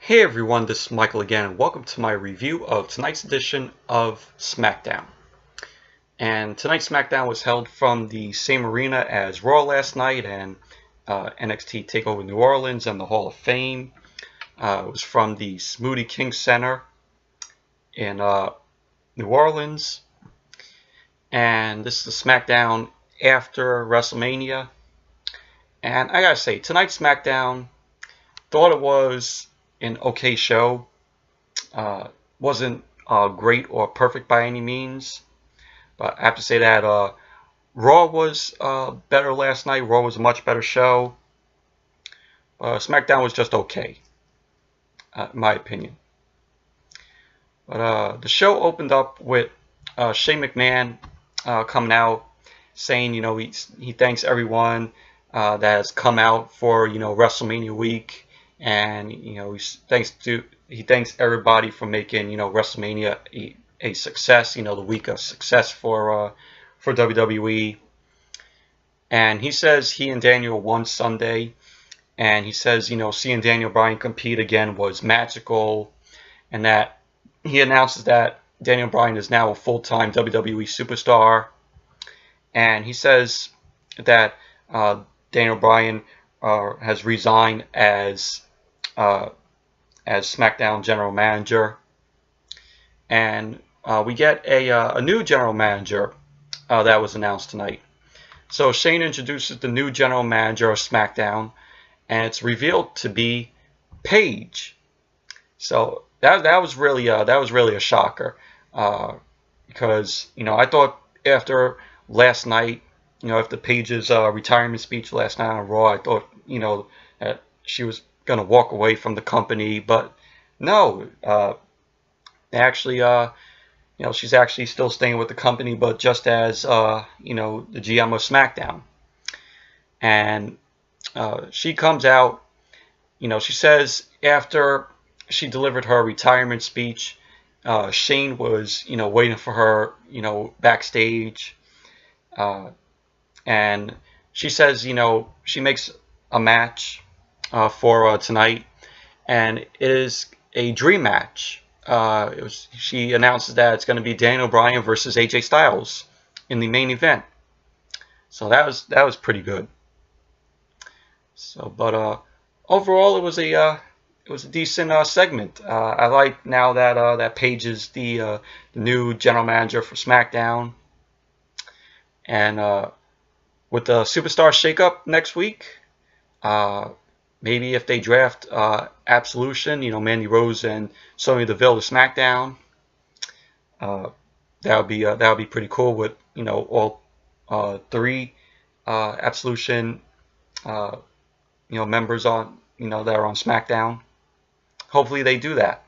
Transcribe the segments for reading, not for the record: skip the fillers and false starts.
Hey everyone, this is Michael again, and welcome to my review of tonight's edition of Smackdown. And tonight's Smackdown was held from the same arena as Raw last night and NXT TakeOver New Orleans and the Hall of Fame. It was from the Smoothie King Center in New Orleans. And this is the Smackdown after WrestleMania. And I gotta say, tonight's Smackdown, thought it was an okay show. Wasn't great or perfect by any means, but I have to say that Raw was better last night. Raw was a much better show. SmackDown was just okay, in my opinion. But the show opened up with Shane McMahon coming out saying, he thanks everyone that has come out for WrestleMania week. And he thanks everybody for making WrestleMania a success, the week of success for WWE. And he says he and Daniel won Sunday, and he says seeing Daniel Bryan compete again was magical, and that he announces that Daniel Bryan is now a full-time WWE superstar, and he says that Daniel Bryan has resigned as SmackDown general manager, and we get a new general manager that was announced tonight. So Shane introduces the new general manager of SmackDown, and it's revealed to be Paige. So that was really a shocker, because I thought after last night, after Paige's retirement speech last night on Raw, I thought that she was going to walk away from the company, but no, actually, she's actually still staying with the company, but just as the GM of SmackDown. And she comes out, she says after she delivered her retirement speech, Shane was waiting for her backstage, and she says she makes a match for tonight, and it is a dream match. She announces that it's going to be Daniel Bryan versus AJ Styles in the main event. So that was pretty good. So, but overall, it was a decent segment. I like now that that Paige is the new general manager for SmackDown, and with the Superstar Shakeup next week. Maybe if they draft Absolution, Mandy Rose and Sonya Deville to SmackDown, that would be pretty cool with all three Absolution members on that are on SmackDown. Hopefully they do that.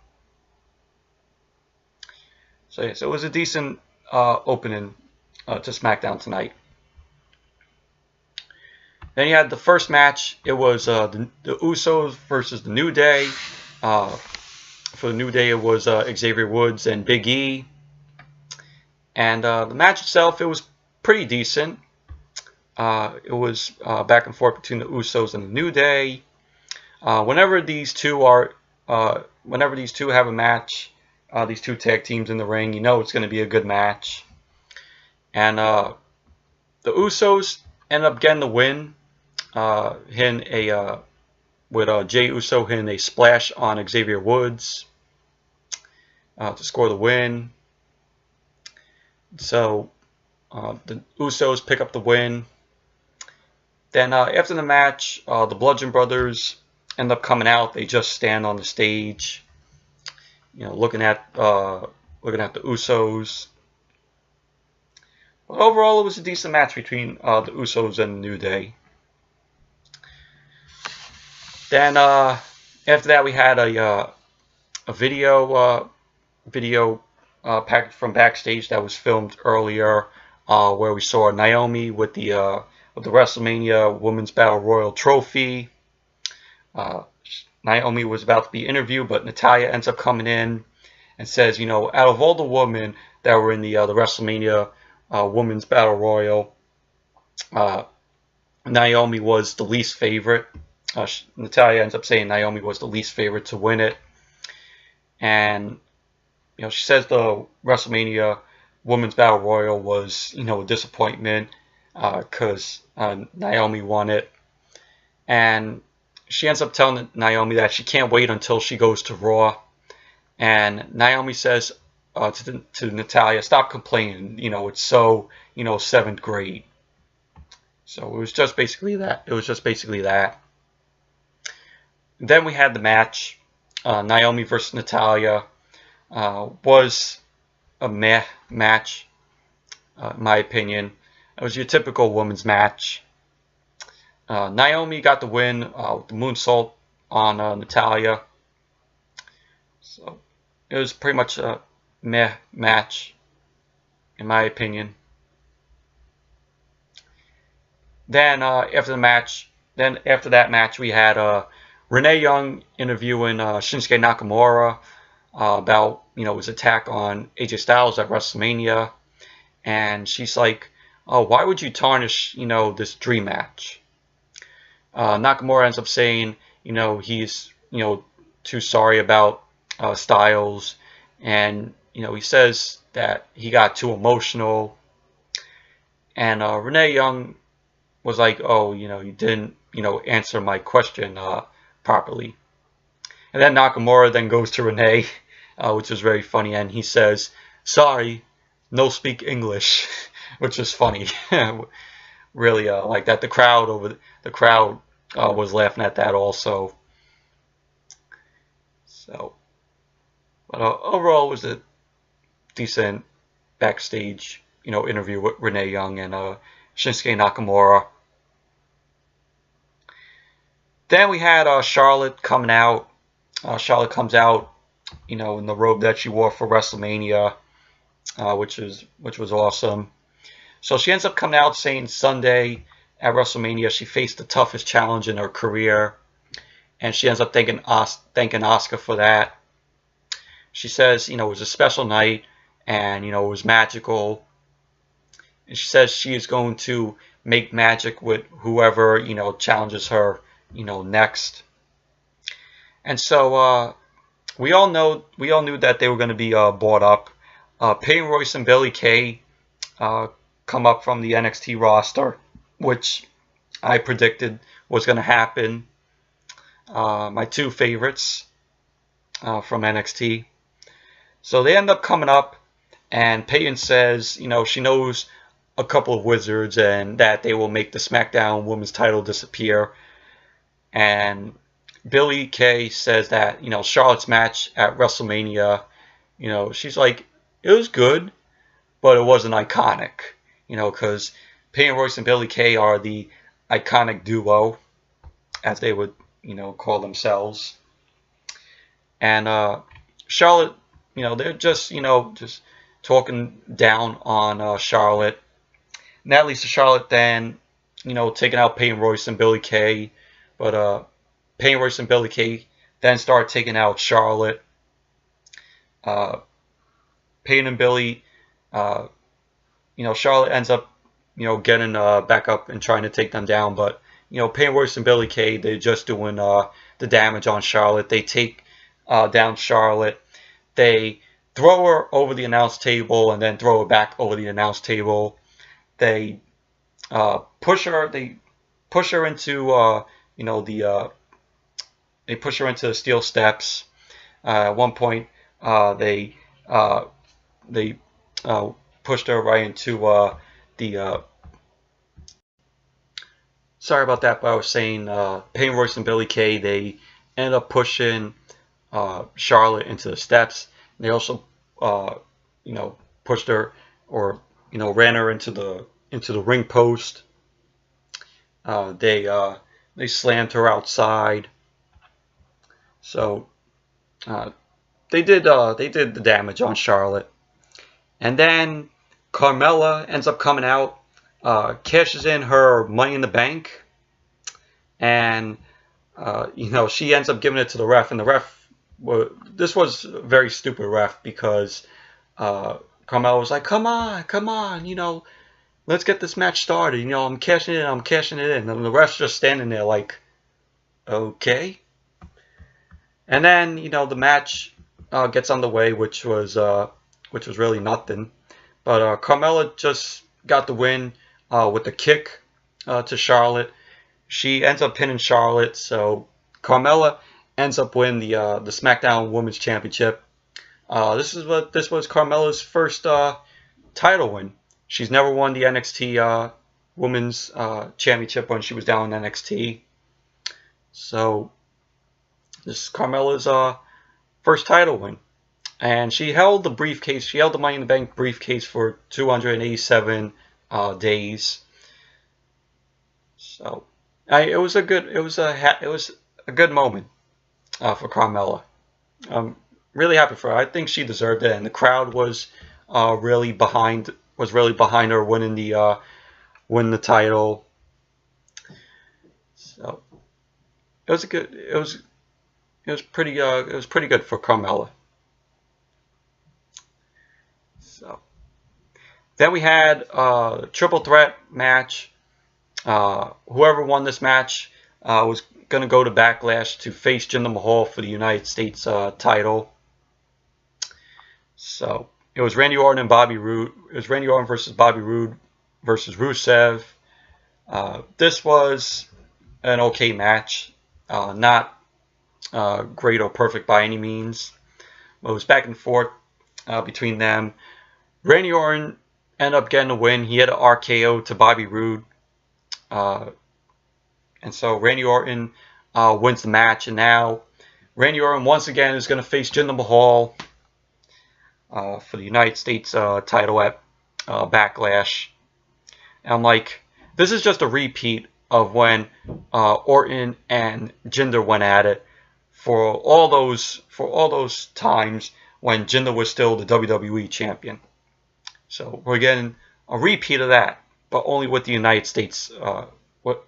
So yeah, so it was a decent opening to SmackDown tonight. Then you had the first match. It was the Usos versus the New Day. For the New Day, it was Xavier Woods and Big E. And the match itself, it was pretty decent. It was back and forth between the Usos and the New Day. Whenever these two have a match, these two tag teams in the ring, it's going to be a good match. And the Usos end up getting the win. With Jey Uso hitting a splash on Xavier Woods to score the win. So the Usos pick up the win. Then after the match, the Bludgeon Brothers end up coming out. They just stand on the stage, looking at the Usos. But overall, it was a decent match between the Usos and the New Day. Then after that, we had a video package from backstage that was filmed earlier, where we saw Naomi with the WrestleMania Women's Battle Royal trophy. Naomi was about to be interviewed, but Natalya ends up coming in and says, out of all the women that were in the WrestleMania Women's Battle Royal, Naomi was the least favorite. Natalya ends up saying Naomi was the least favorite to win it. And, she says the WrestleMania Women's Battle Royal was, a disappointment because Naomi won it. And she ends up telling Naomi that she can't wait until she goes to Raw. And Naomi says to Natalya, stop complaining. It's so, 7th grade. So it was just basically that. Then we had the match. Naomi versus Natalya was a meh match, in my opinion. It was your typical women's match. Naomi got the win with the moonsault on Natalya. So it was pretty much a meh match, in my opinion. Then after that match, we had Renee Young interviewing Shinsuke Nakamura about his attack on AJ Styles at WrestleMania, and she's like, "Oh, why would you tarnish this dream match?" Nakamura ends up saying, he's too sorry about Styles, and he says that he got too emotional, and Renee Young was like, "Oh, you didn't answer my question properly." And then Nakamura then goes to Renee, which is very funny, and he says, "Sorry, no speak English," which is funny. Really like that. The crowd was laughing at that also. So, but overall, it was a decent backstage interview with Renee Young and Shinsuke Nakamura. Then we had Charlotte coming out. Charlotte comes out, in the robe that she wore for WrestleMania, which was awesome. So she ends up coming out saying Sunday at WrestleMania she faced the toughest challenge in her career, and she ends up thanking Asuka for that. She says, it was a special night, and it was magical. And she says she is going to make magic with whoever challenges her next. And so we all knew that they were going to be bought up. Peyton, Royce, and Billie Kay come up from the NXT roster, which I predicted was going to happen. My two favorites from NXT. So they end up coming up, and Peyton says, she knows a couple of wizards and that they will make the SmackDown Women's title disappear. And Billie Kay says that, Charlotte's match at WrestleMania, she's like, it was good, but it wasn't iconic, because Peyton Royce and Billie Kay are the iconic duo, as they would, call themselves. And Charlotte, they're just talking down on Charlotte. And that leads to Charlotte then, taking out Peyton Royce and Billie Kay. But Peyton Royce and Billie Kay then start taking out Charlotte. Peyton and Billie, Charlotte ends up, getting back up and trying to take them down. But, Peyton Royce and Billie Kay, they're just doing the damage on Charlotte. They take down Charlotte. They throw her over the announce table and then throw her back over the announce table. They push her into they push her into the steel steps. At one point, they pushed her right into the. Sorry about that, but I was saying Peyton Royce and Billie Kay, they end up pushing Charlotte into the steps. They also pushed her, or ran her into the ring post. They slammed her outside. So they did the damage on Charlotte. And then Carmella ends up coming out, cashes in her Money in the Bank, and she ends up giving it to the ref. And the ref, this was a very stupid ref, because Carmella was like, come on, let's get this match started. I'm cashing it in. And the ref's just standing there like, Okay. And then, the match gets underway, which was really nothing. But Carmella just got the win with the kick to Charlotte. She ends up pinning Charlotte, so Carmella ends up winning the SmackDown Women's Championship. This was Carmella's first title win. She's never won the NXT Women's Championship when she was down in NXT. So this is Carmella's first title win. And she held the briefcase. She held the Money in the Bank briefcase for 287 days. So it was a good moment for Carmella. I'm really happy for her. I think she deserved it, and the crowd was really behind her winning the title. So it was pretty good for Carmella. So then we had a triple threat match. Whoever won this match was going to go to Backlash to face Jinder Mahal for the United States title. So it was Randy Orton and Bobby Roode. It was Randy Orton versus Bobby Roode versus Rusev. This was an okay match, not great or perfect by any means. But it was back and forth between them. Randy Orton ended up getting a win. He had an RKO to Bobby Roode. And so Randy Orton wins the match. And now Randy Orton once again is going to face Jinder Mahal for the United States title at Backlash. And I'm like, this is just a repeat of when Orton and Jinder went at it for all those times when Jinder was still the WWE champion. So we're getting a repeat of that, but only with the United States,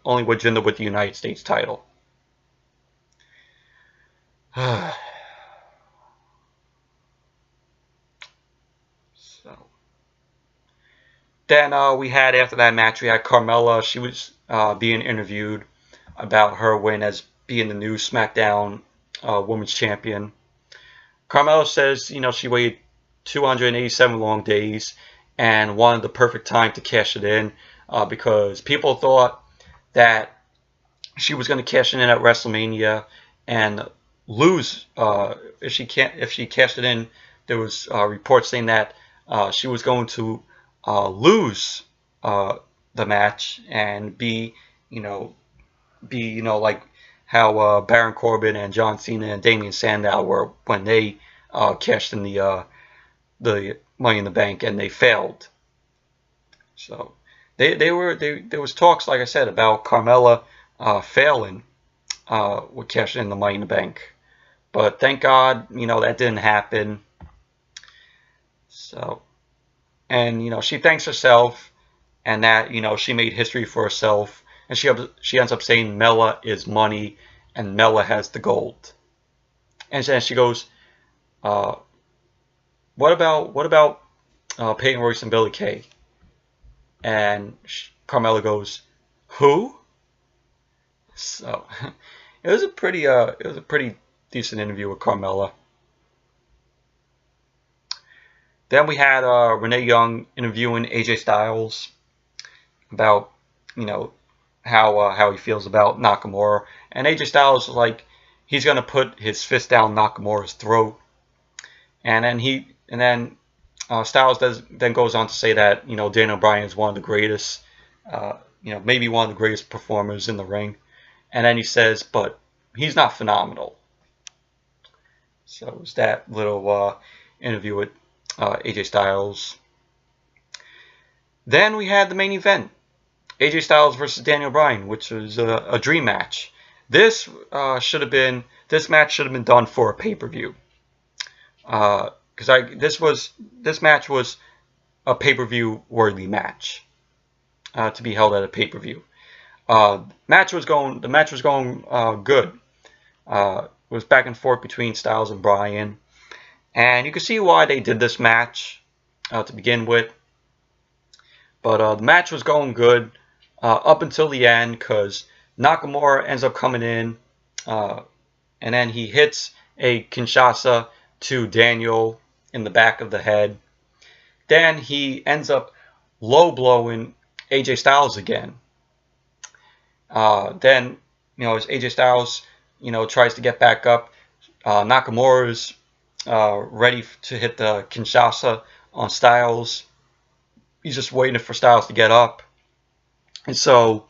only with Jinder with the United States title. So then we had, after that match, we had Carmella. She was being interviewed about her win as being the new SmackDown Women's Champion. Carmella says, she waited 287 long days and wanted the perfect time to cash it in because people thought that she was going to cash it in at WrestleMania and lose. If she cashed it in, there was reports saying that she was going to lose the match and be like how Baron Corbin and John Cena and Damian Sandow were when they cashed in the Money in the Bank and they failed. So there was talks, like I said, about Carmella failing with cashing in the Money in the Bank, but thank God that didn't happen. So, and she thanks herself and that she made history for herself, and she ends up saying Mella is money and Mella has the gold, and then she goes, what about Peyton, Royce, and Billie Kay? And Carmella goes, who? So it was a pretty decent interview with Carmella. Then we had Renee Young interviewing AJ Styles about how he feels about Nakamura, and AJ Styles was like he's gonna put his fist down Nakamura's throat, and then Styles then goes on to say that Daniel Bryan is one of the greatest, maybe one of the greatest performers in the ring, and then he says, but he's not phenomenal. So it was that little interview with AJ Styles. Then we had the main event, AJ Styles versus Daniel Bryan, which was a dream match. This match should have been done for a pay-per-view. Because this match was a pay-per-view worthy match to be held at a pay-per-view. The match was going good. It was back and forth between Styles and Bryan, and you can see why they did this match to begin with. But the match was going good up until the end, because Nakamura ends up coming in and then he hits a Kinshasa to Daniel in the back of the head. Then he ends up low blowing AJ Styles again. Then, as AJ Styles, tries to get back up, Nakamura's ready to hit the Kinshasa on Styles. He's just waiting for Styles to get up. And so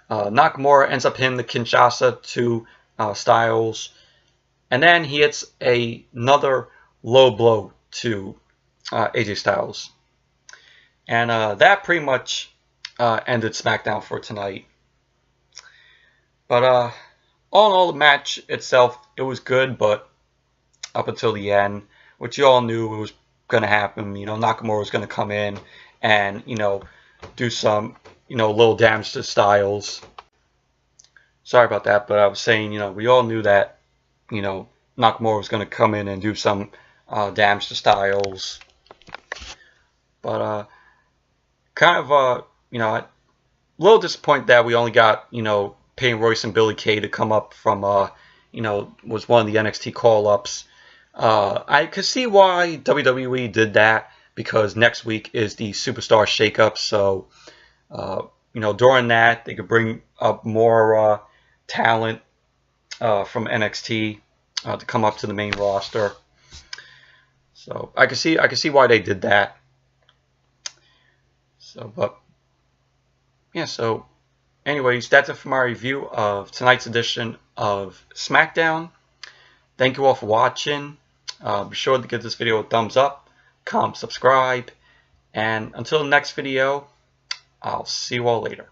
Nakamura ends up hitting the Kinshasa to Styles. And then he hits another low blow to AJ Styles. And that pretty much ended SmackDown for tonight. But all in all, the match itself, it was good, but up until the end, which you all knew it was going to happen. Nakamura was going to come in and, do some, little damage to Styles. Sorry about that, but I was saying, we all knew that, Nakamura was going to come in and do some damage to Styles. But kind of, a little disappointed that we only got, Peyton, Royce, and Billie Kay to come up from, was one of the NXT call-ups. I could see why WWE did that, because next week is the Superstar Shakeup. So, during that, they could bring up more talent from NXT to come up to the main roster. So I could see why they did that. So, but yeah. So, anyways, that's it for my review of tonight's edition of SmackDown. Thank you all for watching. Be sure to give this video a thumbs up, comment, subscribe, and until the next video, I'll see you all later.